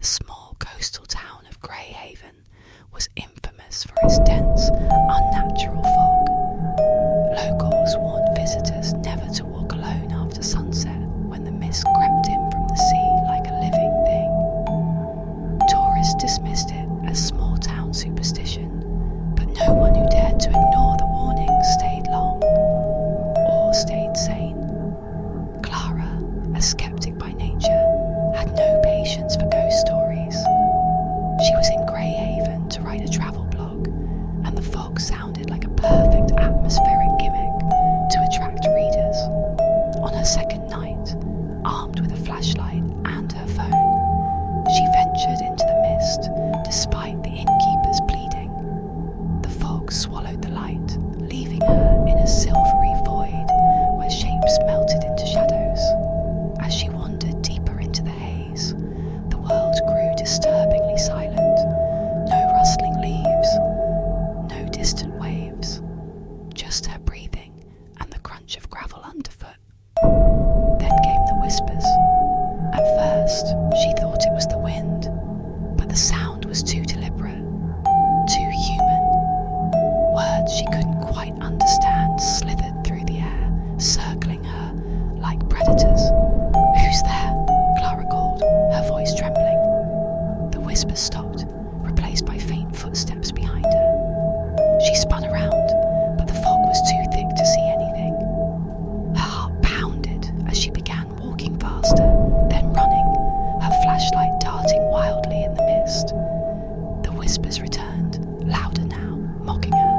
The small coastal town of Greyhaven was infamous for its dense, unnatural fog. Locals warned visitors never to walk alone after sunset when the mist crept in from the sea like a living thing. Tourists dismissed it as small town superstition, but no one who dared to ignore the warnings stayed long, or stayed sane. Clara, a skeptic by nature, had no patience for ghost stories. She was in Greyhaven to write a travel blog, and the fog sounded like a perfect atmospheric gimmick to attract readers. On her second night, armed with a flashlight and her phone, she ventured into the mist despite the innkeeper's pleading. The fog swallowed the light, leaving her in a silvery void where shapes melted into shadows. As she wandered deeper into the haze, the world grew disturbingly silent. No rustling leaves, no distant waves, just her breathing and the crunch of gravel underfoot. Then came the whispers. At first, she thought it was the wind, but the sound was too deliberate, too human. Words she couldn't quite understand slithered through the air, circling her like predators. "Who's there?" Clara called, her voice trembling. The whispers stopped, replaced by faint footsteps behind her. She spun around, but the fog was too thick to see anything. Her heart pounded as she began walking faster, then running, her flashlight darting wildly in the mist. The whispers returned, louder now, mocking her.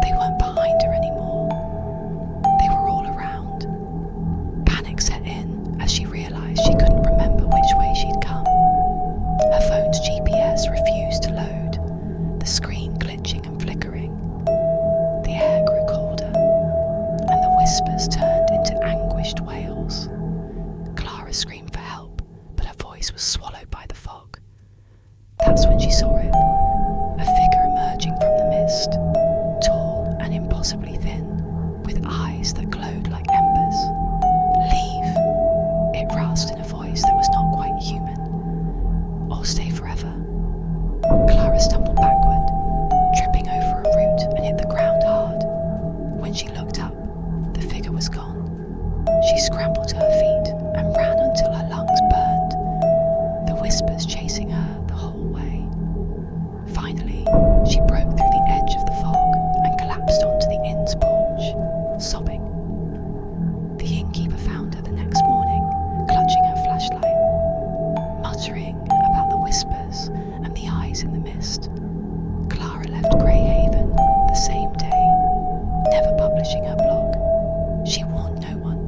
They weren't behind her anymore. They were all around. Panic set in as she realised she couldn't remember which way she'd come. Her phone's GPS refused to load, the screen glitching and flickering. The air grew colder, and the whispers turned into anguished wails. Clara screamed for help, but her voice was swallowed by the fog. That's when she saw it, a figure emerging from the mist, tall and impossibly thin, with eyes that glowed like embers. "Leave," it rasped in a voice that was not quite human. "Or stay forever." Clara stumbled backward, tripping over a root and hit the ground hard. When she looked up, the figure was gone. She scrambled to her feet and ran until her lungs burned, the whispers chasing her the whole way. Finally, she broke through the edge of the fog and collapsed onto the inn's porch, sobbing. The innkeeper found her the next morning, clutching her flashlight, muttering about the whispers and the eyes in the mist. Clara left Greyhaven the same day, never publishing her blog. She warned no one,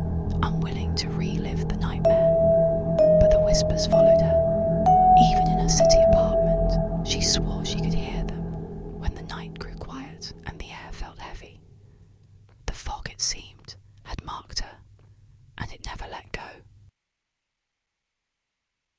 unwilling to relive the nightmare. But the whispers followed her. Even in her city apartment, she swore she could hear them when the night grew quiet and the air felt heavy. The fog, it seemed,